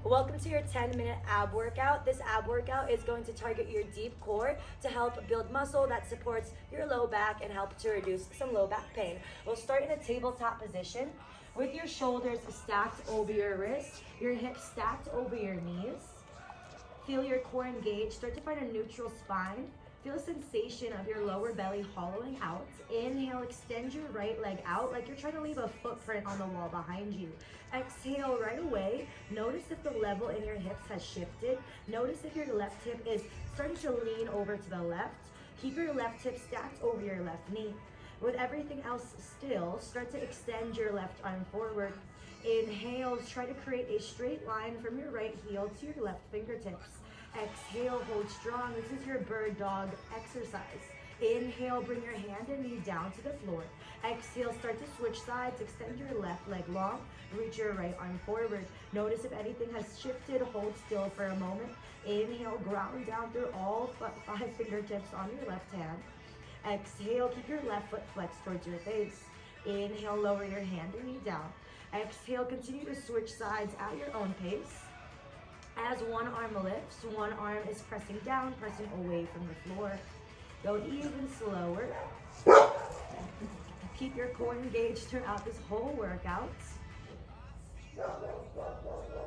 Welcome to your 10-minute ab workout. This ab workout is going to target your deep core to help build muscle that supports your low back and help to reduce some low back pain. We'll start in a tabletop position with your shoulders stacked over your wrists, your hips stacked over your knees. Feel your core engaged. Start to find a neutral spine. Feel a sensation of your lower belly hollowing out. Inhale, extend your right leg out like you're trying to leave a footprint on the wall behind you. Exhale right away. Notice if the level in your hips has shifted. Notice if your left hip is starting to lean over to the left. Keep your left hip stacked over your left knee. With everything else still, start to extend your left arm forward. Inhale, try to create a straight line from your right heel to your left fingertips. Exhale, hold strong. This is your bird dog exercise. Inhale, bring your hand and knee down to the floor. Exhale, start to switch sides. Extend your left leg long. Reach your right arm forward. Notice if anything has shifted. Hold still for a moment. Inhale, ground down through all 5 fingertips on your left hand. Exhale, keep your left foot flexed towards your face. Inhale, lower your hand and knee down. Exhale, continue to switch sides at your own pace. As one arm lifts, one arm is pressing down, pressing away from the floor. Go even slower. Keep your core engaged throughout this whole workout.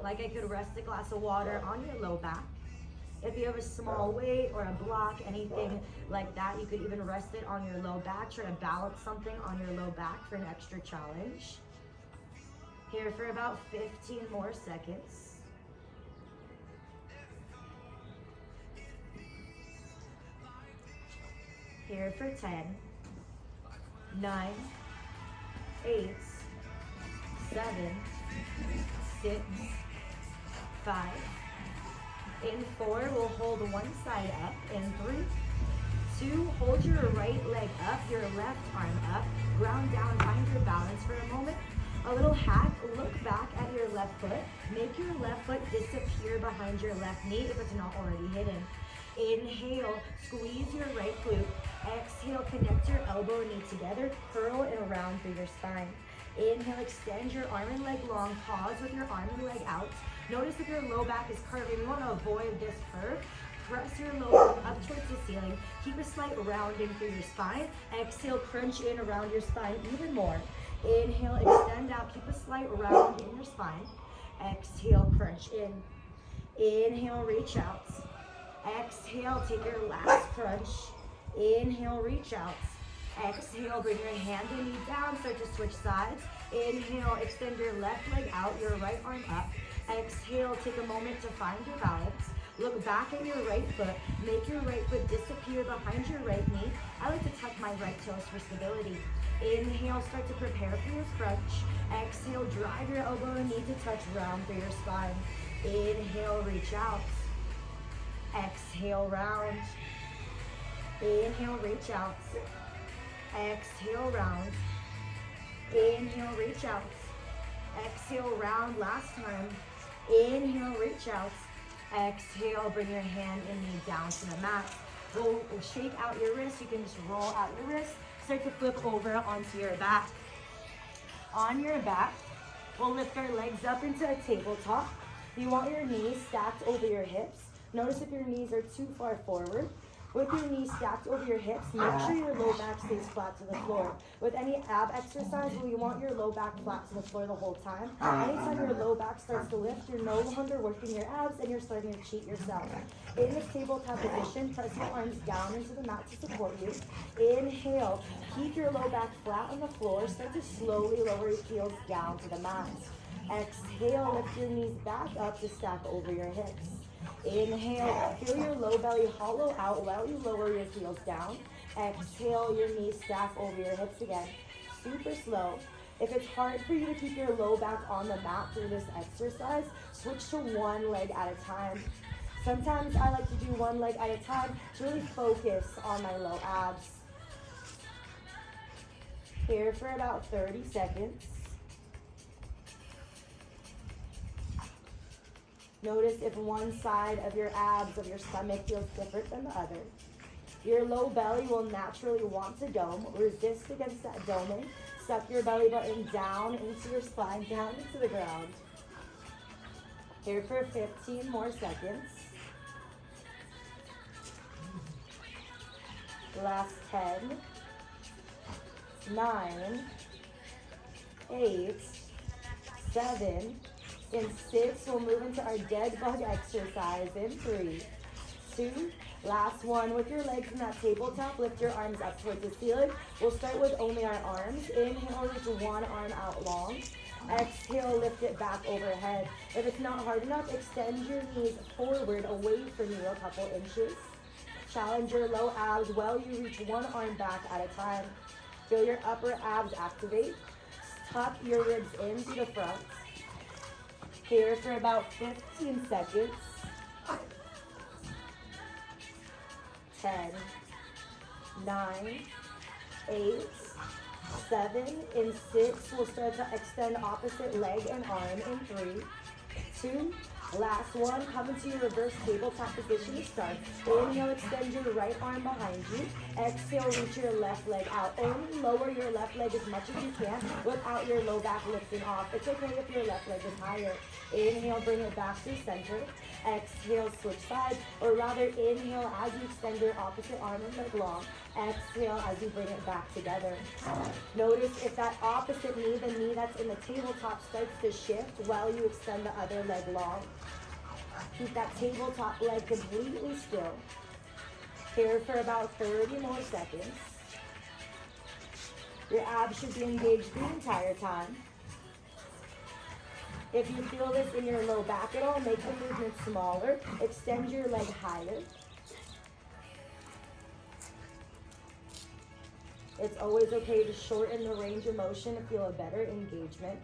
Like I could rest a glass of water on your low back. If you have a small weight or a block, anything like that, you could even rest it on your low back. Try to balance something on your low back for an extra challenge. Here for about 15 more seconds. Here for 10, 9, 8, 7, 6, 5. In 4, we'll hold one side up. In 3, 2, hold your right leg up, your left arm up. Ground down, find your balance for a moment. A little hack, look back at your left foot. Make your left foot disappear behind your left knee if it's not already hidden. Inhale, squeeze your right glute. Exhale, connect your elbow and knee together, curl and around through your spine. Inhale, extend your arm and leg long, pause with your arm and leg out. Notice if your low back is curving. You want to avoid this curve. Press your low back up towards the ceiling. Keep a slight rounding through your spine. Exhale, crunch in around your spine even more. Inhale, extend out, keep a slight round in your spine. Exhale, crunch in. Inhale, reach out. Exhale, take your last crunch. Inhale, reach out. Exhale, bring your hand and knee down, start to switch sides. Inhale, extend your left leg out, your right arm up. Exhale, take a moment to find your balance. Look back at your right foot. Make your right foot disappear behind your right knee. I like to tuck my right toes for stability. Inhale, start to prepare for your crunch. Exhale, drive your elbow and knee to touch round through your spine. Inhale, reach out. Exhale, round. Inhale, reach out. Exhale, round. Inhale, reach out. Exhale, round. Last time. Inhale, reach out. Exhale, bring your hand and knee down to the mat. We'll shake out your wrist. You can just roll out your wrist. Start to flip over onto your back. On your back, we'll lift our legs up into a tabletop. You want your knees stacked over your hips. Notice if your knees are too far forward. With your knees stacked over your hips, make sure your low back stays flat to the floor. With any ab exercise, you want your low back flat to the floor the whole time. Anytime your low back starts to lift, you're no longer working your abs and you're starting to cheat yourself. In this tabletop position, press your arms down into the mat to support you. Inhale, keep your low back flat on the floor. Start to slowly lower your heels down to the mat. Exhale, lift your knees back up to stack over your hips. Inhale, feel your low belly hollow out while you lower your heels down. Exhale, your knees stack over your hips again. Super slow. If it's hard for you to keep your low back on the mat through this exercise, switch to one leg at a time. Sometimes I like to do one leg at a time to really focus on my low abs. Here for about 30 seconds. Notice if one side of your abs, of your stomach, feels different than the other. Your low belly will naturally want to dome. Resist against that doming. Suck your belly button down into your spine, down into the ground. Here for 15 more seconds. Last 10, 9, 8, 7, in 6. We'll move into our dead bug exercise in 3, 2, last one. With your legs in that tabletop, lift your arms up towards the ceiling. We'll start with only our arms. Inhale, reach one arm out long. Exhale, lift it back overhead. If it's not hard enough, extend your knees forward away from you a couple inches. Challenge your low abs while you reach one arm back at a time. Feel your upper abs activate. Tuck your ribs in to the front. Here for about 15 seconds. 10, 9, 8, 7, in 6. We'll start to extend opposite leg and arm in 3, 2, last one. Come into your reverse tabletop position to start. Inhale, extend your right arm behind you. Exhale, reach your left leg out. Only lower your left leg as much as you can without your low back lifting off. It's okay if your left leg is higher. Inhale, bring it back to center. Exhale, switch sides, or rather inhale as you extend your opposite arm and leg long. Exhale as you bring it back together. Notice if that opposite knee, the knee that's in the tabletop, starts to shift while you extend the other leg long. Keep that tabletop leg completely still. Here for about 30 more seconds. Your abs should be engaged the entire time. If you feel this in your low back at all, make the movement smaller. Extend your leg higher. It's always okay to shorten the range of motion to feel a better engagement.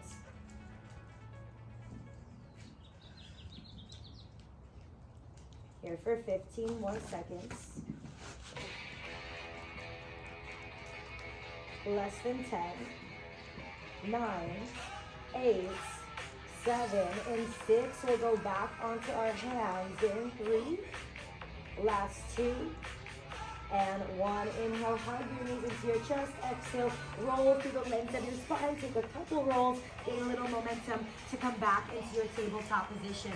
Here for 15 more seconds. Less than 10, 9, 8, 7, in 6. We'll go back onto our hands in 3, last 2, and 1. Inhale, hug your knees into your chest. Exhale, roll through the length of your spine. Take a couple rolls, gain a little momentum to come back into your tabletop position.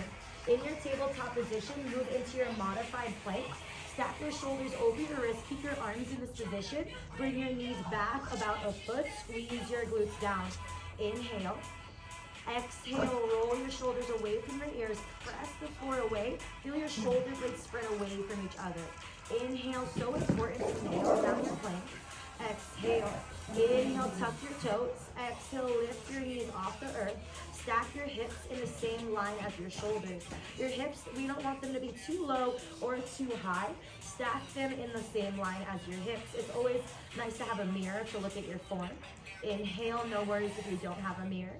In your tabletop position, move into your modified plank. Stack your shoulders over your wrists. Keep your arms in this position. Bring your knees back about a foot. Squeeze your glutes down. Inhale. Exhale, roll your shoulders away from your ears. Press the floor away. Feel your shoulder blades spread away from each other. Inhale, so important to nail down your plank. Exhale. Inhale, tuck your toes. Exhale, lift your knees off the earth. Stack your hips in the same line as your shoulders. Your hips, we don't want them to be too low or too high. Stack them in the same line as your hips. It's always nice to have a mirror to look at your form. Inhale, no worries if you don't have a mirror.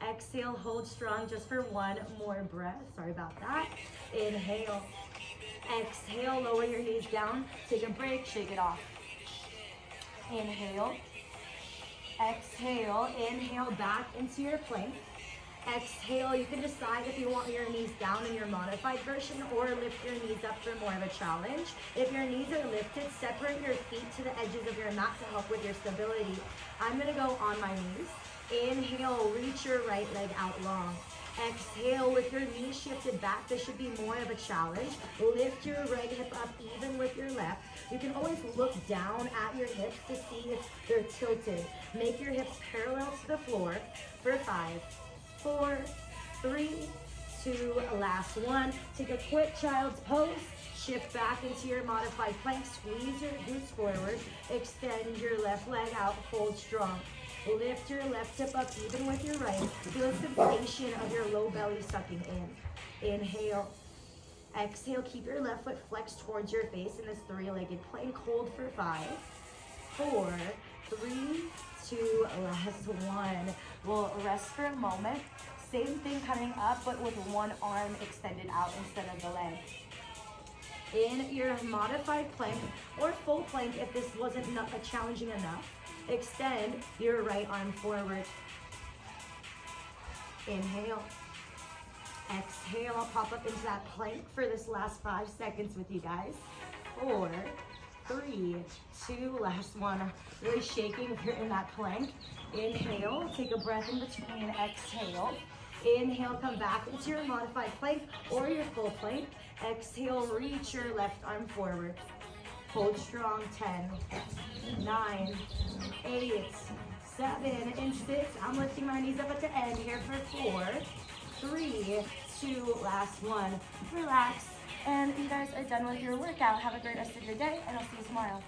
Exhale, hold strong just for one more breath. Sorry about that. Inhale. Exhale, lower your knees down. Take a break, shake it off. Inhale. Exhale, inhale back into your plank. Exhale, you can decide if you want your knees down in your modified version or lift your knees up for more of a challenge. If your knees are lifted, separate your feet to the edges of your mat to help with your stability. I'm gonna go on my knees. Inhale, reach your right leg out long. Exhale, with your knees shifted back, this should be more of a challenge. Lift your right hip up even with your left. You can always look down at your hips to see if they're tilted. Make your hips parallel to the floor for 5, 4, 3, 2, last one. Take a quick child's pose. Shift back into your modified plank. Squeeze your glutes forward. Extend your left leg out. Hold strong. Lift your left hip up even with your right. Feel the sensation of your low belly sucking in. Inhale. Exhale. Keep your left foot flexed towards your face in this three-legged plank. Hold for 5, 4, 3, 2, last one. We'll rest for a moment. Same thing coming up, but with one arm extended out instead of the leg. In your modified plank or full plank, if this wasn't challenging enough, extend your right arm forward. Inhale. Exhale. I'll pop up into that plank for this last 5 seconds with you guys. 4, 3, 2, last one. Really shaking if you're in that plank. Inhale. Take a breath in between. Exhale. Inhale, come back into your modified plank or your full plank. Exhale, reach your left arm forward. Hold strong, 10, 9, 8, 7, and 6. I'm lifting my knees up at the end here for 4, 3, 2, last one. Relax. And you guys are done with your workout. Have a great rest of your day, and I'll see you tomorrow.